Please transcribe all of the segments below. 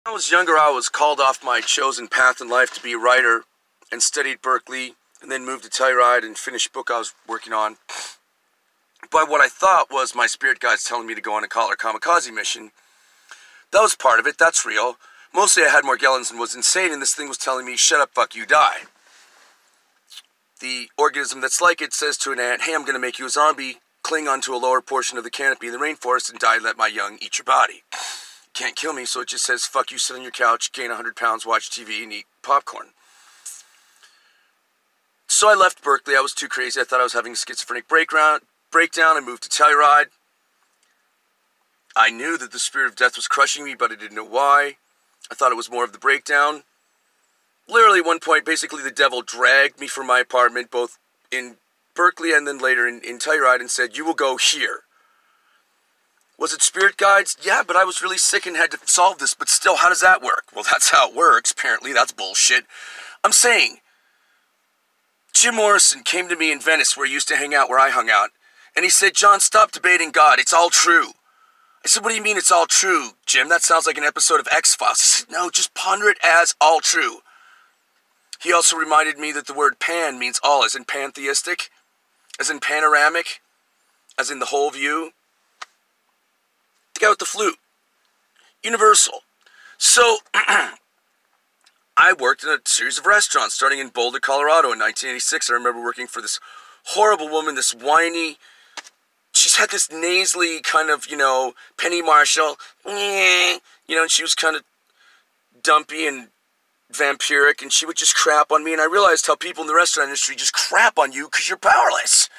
When I was younger, I was called off my chosen path in life to be a writer and studied Berkeley and then moved to Telluride and finished a book I was working on. But what I thought was my spirit guides telling me to go on a collar kamikaze mission. That was part of it. That's real. Mostly I had Morgellons and was insane, and this thing was telling me, shut up, fuck you, die. The organism that's like it says to an ant, hey, I'm going to make you a zombie, cling onto a lower portion of the canopy in the rainforest and die and let my young eat your body. Can't kill me, so it just says, fuck you, sit on your couch, gain 100 pounds, watch TV, and eat popcorn. So I left Berkeley. I was too crazy. I thought I was having a schizophrenic breakdown. I moved to Telluride. I knew that the spirit of death was crushing me, but I didn't know why. I thought it was more of the breakdown. Literally, at one point, basically the devil dragged me from my apartment, both in Berkeley and then later in Telluride, and said, you will go here. Was it spirit guides? Yeah, but I was really sick and had to solve this, but still, how does that work? Well, that's how it works, apparently. That's bullshit. I'm saying, Jim Morrison came to me in Venice, where he used to hang out, where I hung out, and he said, John, stop debating God. It's all true. I said, what do you mean it's all true, Jim? That sounds like an episode of X-Files. He said, no, just ponder it as all true. He also reminded me that the word pan means all, as in pantheistic, as in panoramic, as in the whole view. The guy with the flute. Universal. So, I worked in a series of restaurants, starting in Boulder, Colorado in 1986. I remember working for this horrible woman, this whiny, she's had this nasally kind of, Penny Marshall, and she was kind of dumpy and vampiric, and she would just crap on me, and I realized how people in the restaurant industry just crap on you because you're powerless.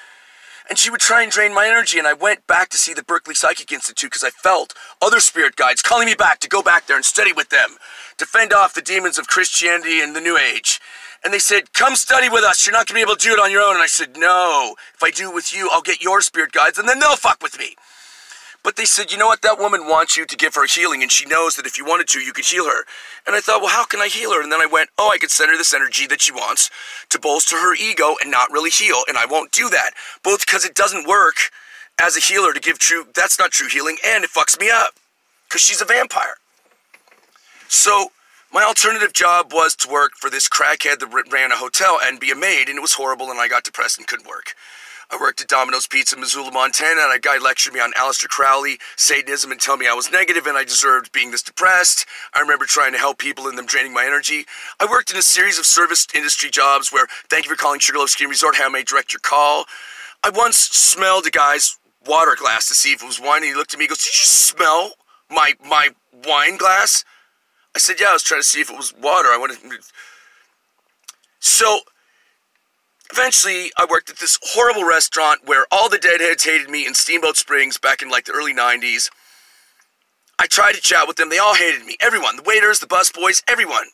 And she would try and drain my energy, and I went back to see the Berkeley Psychic Institute because I felt other spirit guides calling me back to go back there and study with them, to fend off the demons of Christianity and the New Age. And they said, come study with us, you're not going to be able to do it on your own. And I said, no, if I do it with you, I'll get your spirit guides, and then they'll fuck with me. But they said, you know what, that woman wants you to give her healing, and she knows that if you wanted to, you could heal her. And I thought, well, how can I heal her? And then I went, I could send her this energy that she wants to bolster her ego and not really heal, and I won't do that. Both because it doesn't work as a healer to give that's not true healing, and it fucks me up, because she's a vampire. So, my alternative job was to work for this crackhead that ran a hotel and be a maid, and it was horrible, and I got depressed and couldn't work. I worked at Domino's Pizza in Missoula, Montana, and a guy lectured me on Aleister Crowley, Satanism, and tell me I was negative and I deserved being this depressed. I remember trying to help people and them draining my energy. I worked in a series of service industry jobs where, thank you for calling Sugarloaf Ski Resort, how may I direct your call? I once smelled a guy's water glass to see if it was wine, and he looked at me and goes, did you smell my wine glass? I said, yeah, I was trying to see if it was water. So, eventually, I worked at this horrible restaurant where all the deadheads hated me in Steamboat Springs back in like the early 90s. I tried to chat with them. They all hated me. Everyone. The waiters, the busboys, everyone.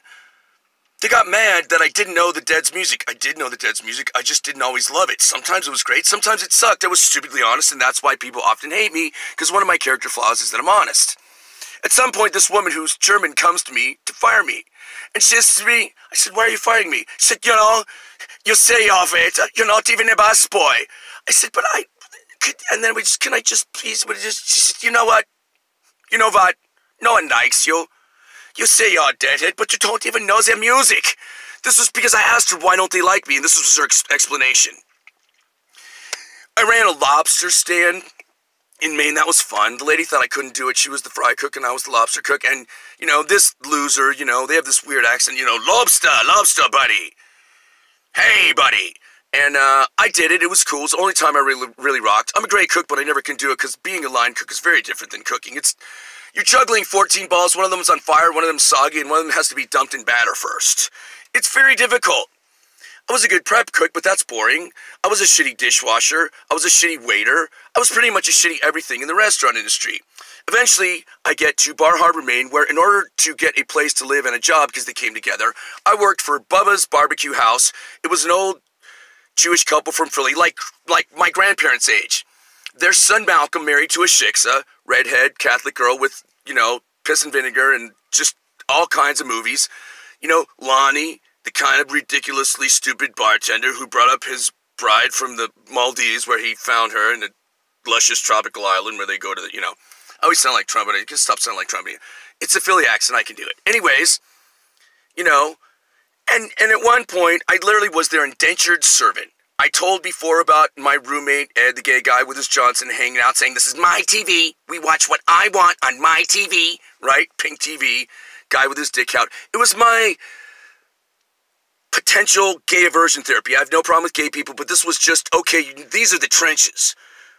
They got mad that I didn't know the Dead's music. I did know the Dead's music. I just didn't always love it. Sometimes it was great. Sometimes it sucked. I was stupidly honest, and that's why people often hate me, because one of my character flaws is that I'm honest. At some point, this woman who's German comes to me to fire me. And she says to me, I said, why are you firing me? She said, you say of it, you're not even a busboy. I said, but and then can I just please, she said, you know what? No one likes you. You say you're a deadhead, but you don't even know their music. This was because I asked her, why don't they like me? And this was her explanation. I ran a lobster stand in Maine. That was fun. The lady thought I couldn't do it. She was the fry cook and I was the lobster cook. And, this loser, they have this weird accent, lobster, buddy. Hey, buddy. And I did it. It was cool. It was the only time I really rocked. I'm a great cook, but I never can do it because being a line cook is very different than cooking. You're juggling 14 balls. One of them is on fire, one of them is soggy, and one of them has to be dumped in batter first. It's very difficult. I was a good prep cook, but that's boring. I was a shitty dishwasher. I was a shitty waiter. I was pretty much a shitty everything in the restaurant industry. Eventually, I get to Bar Harbor, Maine, where in order to get a place to live and a job, because they came together, I worked for Bubba's Barbecue House. It was an old Jewish couple from Philly, like my grandparents' age. Their son Malcolm married to a shiksa, redhead, Catholic girl with, piss and vinegar and just all kinds of movies. Lonnie, the kind of ridiculously stupid bartender who brought up his bride from the Maldives where he found her in a luscious tropical island where they go to I always sound like Trump, but I can stop sounding like Trump. It's a Philly accent, I can do it. Anyways, you know, and at one point, I literally was their indentured servant. I told before about my roommate, Ed, the gay guy with his Johnson, hanging out saying, this is my TV. We watch what I want on my TV, right? Pink TV, guy with his dick out. It was my potential gay aversion therapy. I have no problem with gay people, but this was just, okay, these are the trenches.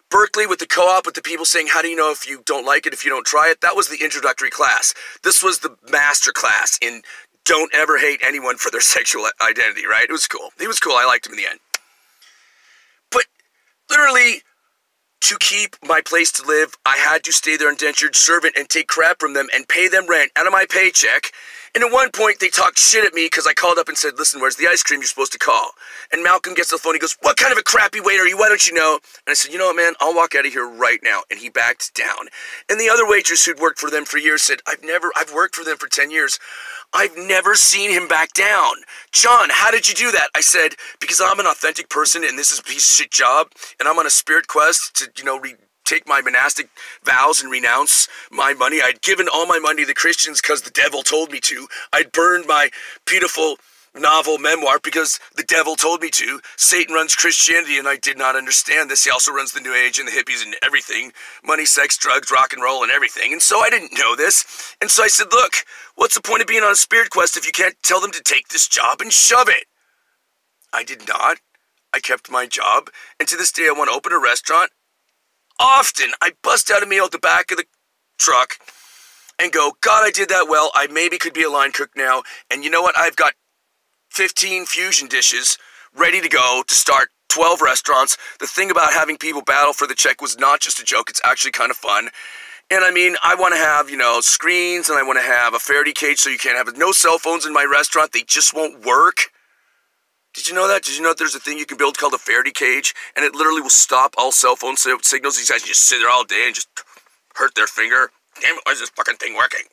Berkeley with the co-op, with the people saying, how do you know if you don't like it, if you don't try it? That was the introductory class. This was the master class in don't ever hate anyone for their sexual identity, right? It was cool. He was cool. I liked him in the end. But literally, to keep my place to live, I had to stay their indentured servant and take crap from them and pay them rent out of my paycheck. And at one point, they talked shit at me because I called up and said, listen, where's the ice cream? You're supposed to call. And Malcolm gets the phone. He goes, what kind of a crappy waiter are you? Why don't you know? And I said, you know what, man? I'll walk out of here right now. And he backed down. And the other waitress who'd worked for them for years said, I've worked for them for 10 years. I've never seen him back down. John, how did you do that? I said, because I'm an authentic person and this is a piece of shit job. And I'm on a spirit quest to, take my monastic vows and renounce my money. I'd given all my money to the Christians because the devil told me to. I'd burned my beautiful novel memoir because the devil told me to. Satan runs Christianity and I did not understand this. He also runs the New Age and the hippies and everything. Money, sex, drugs, rock and roll and everything. And so I didn't know this. And so I said, look, what's the point of being on a spirit quest if you can't tell them to take this job and shove it? I did not. I kept my job. And to this day I want to open a restaurant. Often, I bust out a meal at the back of the truck and go, God, I did that well. I maybe could be a line cook now. And you know what? I've got 15 fusion dishes ready to go to start 12 restaurants. The thing about having people battle for the check was not just a joke. It's actually kind of fun. And I mean, I want to have, screens, and I want to have a Faraday cage so you can't have no cell phones in my restaurant. They just won't work. Did you know that? Did you know that there's a thing you can build called a Faraday cage? And it literally will stop all cell phone signals. These guys just sit there all day and just hurt their finger. Damn it, why is this fucking thing working?